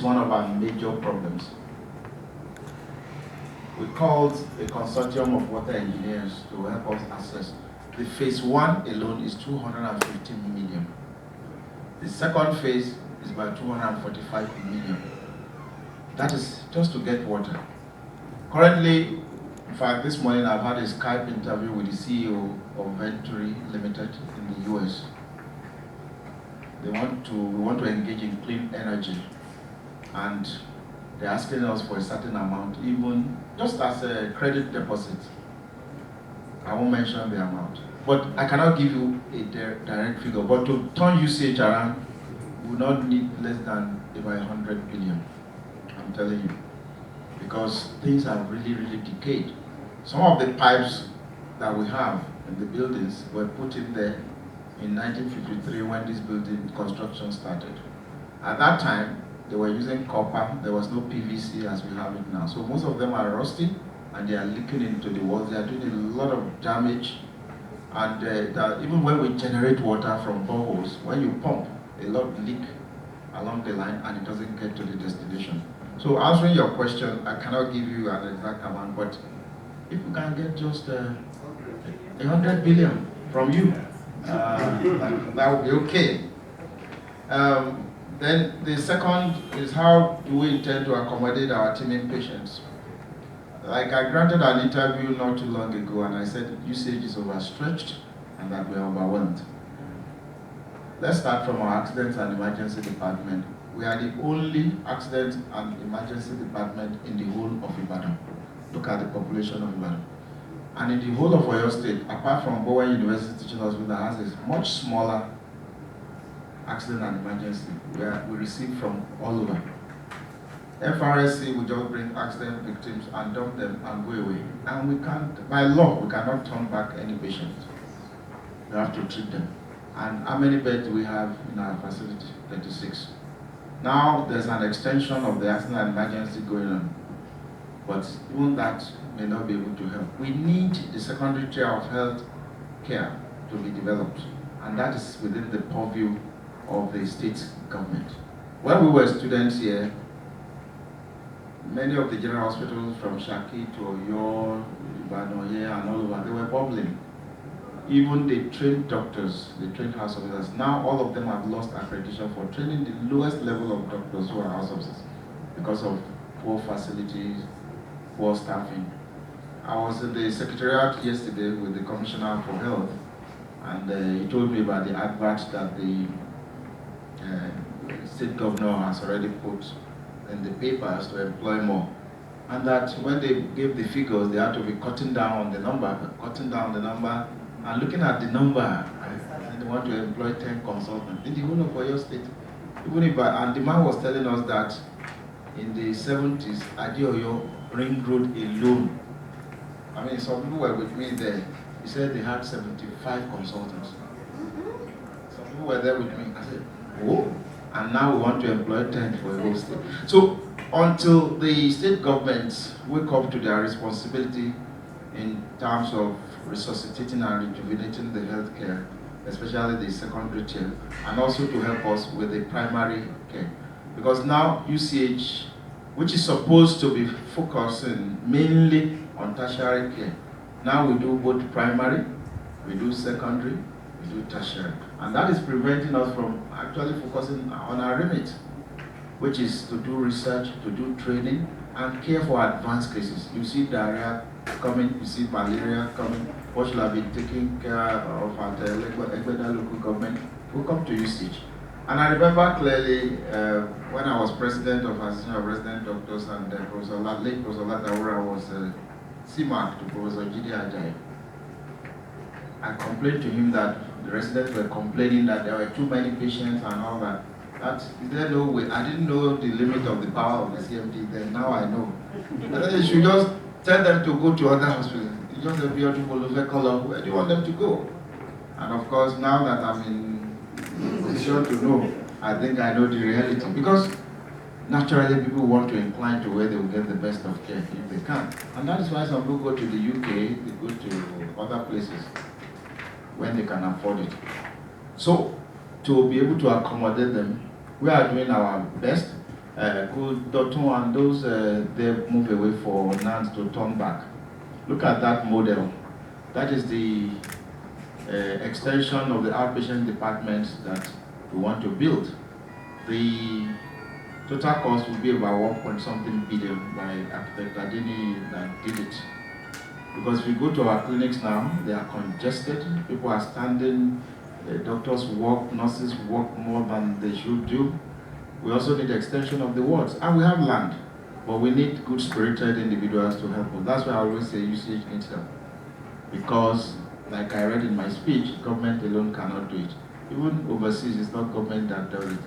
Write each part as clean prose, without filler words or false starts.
is one of our major problems. We called a consortium of water engineers to help us assess. The phase 1 alone is 250 million. The second phase is about 245 million. That is just to get water. Currently, in fact, this morning I've had a Skype interview with the CEO of Venturi Limited in the US. We want to engage in clean energy, and they're asking us for a certain amount, even just as a credit deposit. I won't mention the amount, but I cannot give you a direct figure. But to turn UCH around, we will not need less than about 100 billion. I'm telling you, because things have really, really decayed. Some of the pipes that we have in the buildings were put in there in 1953 when this building construction started. At that time, they were using copper. There was no PVC as we have it now. So most of them are rusty and they are leaking into the walls. They are doing a lot of damage. And even when we generate water from boreholes, when you pump, a lot leak along the line and it doesn't get to the destination. So answering your question, I cannot give you an exact amount, but if we can get just 100 billion from you, that would be okay. Then the second is, how do we intend to accommodate our teeming patients? Like, I granted an interview not too long ago and I said UCH is overstretched and that we are overwhelmed. Let's start from our accidents and emergency department. We are the only accident and emergency department in the whole of Ibadan. Look at the population of Ibadan. And in the whole of Oyo State, apart from Bowen University Teaching Hospital that has a much smaller accident and emergency, where we receive from all over. FRSC will just bring accident victims and dump them and go away. And we can't, by law, we cannot turn back any patient. We have to treat them. And how many beds do we have in our facility? 36. Now there's an extension of the accident and emergency going on. But even that may not be able to help. We need the secondary tier of health care to be developed. And that is within the purview of the state government. When we were students here, many of the general hospitals from Shaki to Oyo, Ibadan here and all over, they were bubbling. Even the trained doctors, the trained house officers, now all of them have lost accreditation for training the lowest level of doctors who are house officers because of poor facilities, poor staffing. I was in the secretariat yesterday with the Commissioner for Health, and he told me about the advert that the state governor has already put in the papers to employ more. And that when they gave the figures, they had to be cutting down on the number, and looking at the number, they want to employ 10 consultants in the whole of Oyo State. Even if, and the man was telling us that in the 70s, Adeoyo Ring Road alone, I mean, some people were with me there. He said they had 75 consultants. Some people were there with me. I said, oh, and now we want to employ 10 for a whole state. So until the state governments wake up to their responsibility in terms of resuscitating and rejuvenating the healthcare, especially the secondary tier, and also to help us with the primary care. Because now UCH, which is supposed to be focusing mainly on tertiary care, now we do both primary, we do secondary, we do tertiary. And that is preventing us from actually focusing on our remit, which is to do research, to do training, and care for advanced cases. You see diarrhea coming, you see malaria coming, what should have been taken care of at the Egbeda local government, will come to UCH. And I remember clearly when I was president of Association of Resident Doctors and late Professor Latawura was CMAC to Professor Jide Ajayi. I complained to him that the residents were complaining that there were too many patients and all that. Is there no way? I didn't know the limit of the power of the CMD then, now I know. And then you should just tell them to go to other hospitals. It's just a beautiful color. Where do you want them to go? And of course, now that I'm in position to know, I think I know the reality. Because naturally, people want to incline to where they will get the best of care if they can. And that is why some people go to the UK, they go to other places when they can afford it. So, to be able to accommodate them, we are doing our best. Could Dotun and those they move away for NANS to turn back? Look at that model. That is the extension of the outpatient departments that we want to build. The total cost will be about 1 point something billion by architect Adini that did it. Because if you go to our clinics now, they are congested, people are standing, doctors work, nurses work more than they should do. We also need extension of the wards, and we have land, but we need good spirited individuals to help us. That's why I always say UCH needs help. Because, like I read in my speech, government alone cannot do it. Even overseas, it's not government that does it.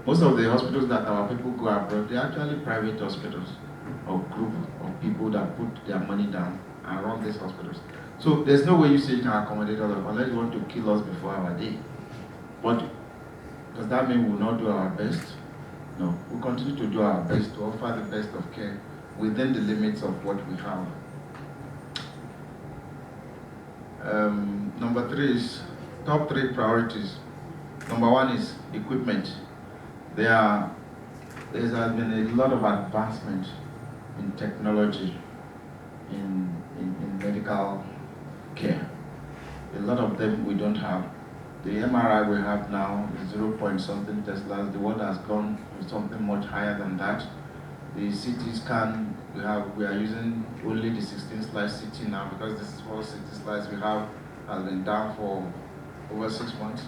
Most of the hospitals that our people go abroad, they're actually private hospitals or group of people that put their money down and run these hospitals. So there's no way UCH can accommodate all of us unless you want to kill us before our day. But does that mean we'll not do our best? No, we'll continue to do our best to offer the best of care within the limits of what we have. Number 3 is top 3 priorities. Number 1 is equipment. There has been a lot of advancement in technology in medical care. A lot of them we don't have. The MRI we have now is 0 point something Teslas. The world has gone with something much higher than that. The CT scan we are using only the 16 slice CT now because this is what 60 slice we have has been down for over 6 months.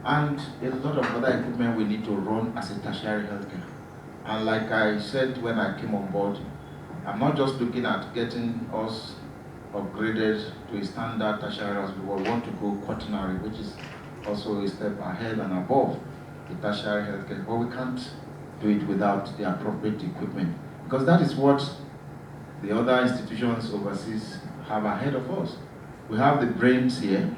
And a lot of other equipment we need to run as a tertiary healthcare. And like I said when I came on board, I'm not just looking at getting us upgraded to a standard tertiary hospital. We want to go quaternary, which is also a step ahead and above the tertiary healthcare. But we can't do it without the appropriate equipment, because that is what the other institutions overseas have ahead of us. We have the brains here.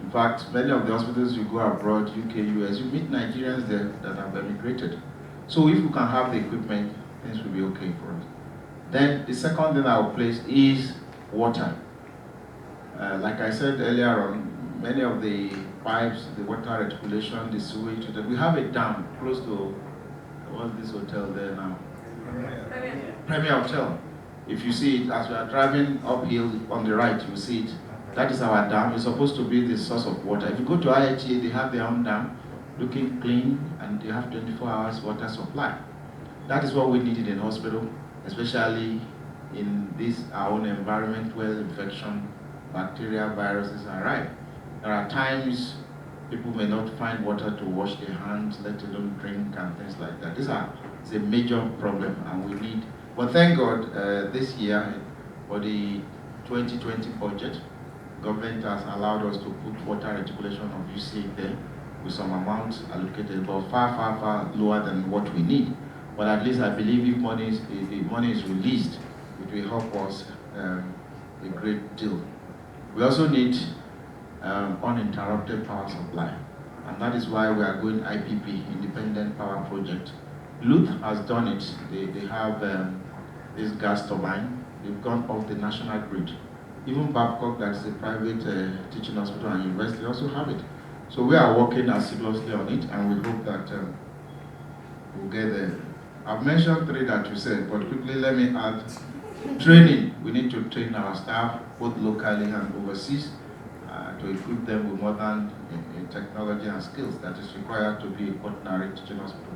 In fact, many of the hospitals you go abroad, UK, US, you meet Nigerians there that have emigrated. So if we can have the equipment, things will be okay for us. Then the second thing I will place is water. Like I said earlier on, many of the pipes, the water reticulation, the sewage, we have a dam close to, what's this hotel there now? Premier Hotel. If you see it, as we are driving uphill on the right, you see it. That is our dam. It's supposed to be the source of water. If you go to IHA, they have their own dam, looking clean, and they have 24 hours water supply. That is what we need in hospital, especially in this our own environment where infection, bacteria, viruses are rife. There are times people may not find water to wash their hands, let alone drink and things like that. It's a major problem, and we need. But thank God, this year for the 2020 budget, government has allowed us to put water reticulation of UCH there with some amounts allocated, but far lower than what we need. But at least I believe if money is released, it will help us a great deal. We also need uninterrupted power supply, and that is why we are going IPP, Independent Power Project. Luth has done it. They have this gas turbine. They've gone off the national grid. Even Babcock, that is a private teaching hospital and university, also have it. So we are working assiduously on it, and we hope that we'll get there. I've mentioned 3 that you said, but quickly let me add training. We need to train our staff, both locally and overseas, to equip them with modern technology and skills that is required to be a quaternary teaching hospital.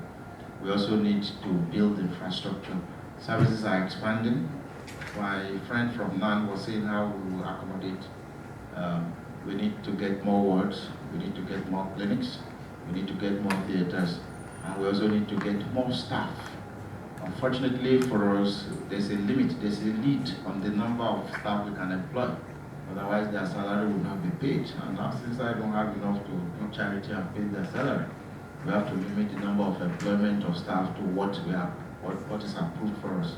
We also need to build infrastructure. Services are expanding. My friend from NAN was saying how we will accommodate. We need to get more wards, we need to get more clinics, we need to get more theaters, and we also need to get more staff. Unfortunately for us, there's a limit, there's a limit on the number of staff we can employ. Otherwise, their salary will not be paid. And now, since I don't have enough to do charity and pay their salary, we have to limit the number of employment of staff to what we have, what is approved for us.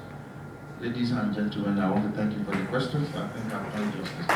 Ladies and gentlemen, I want to thank you for the questions. I think I've done justice.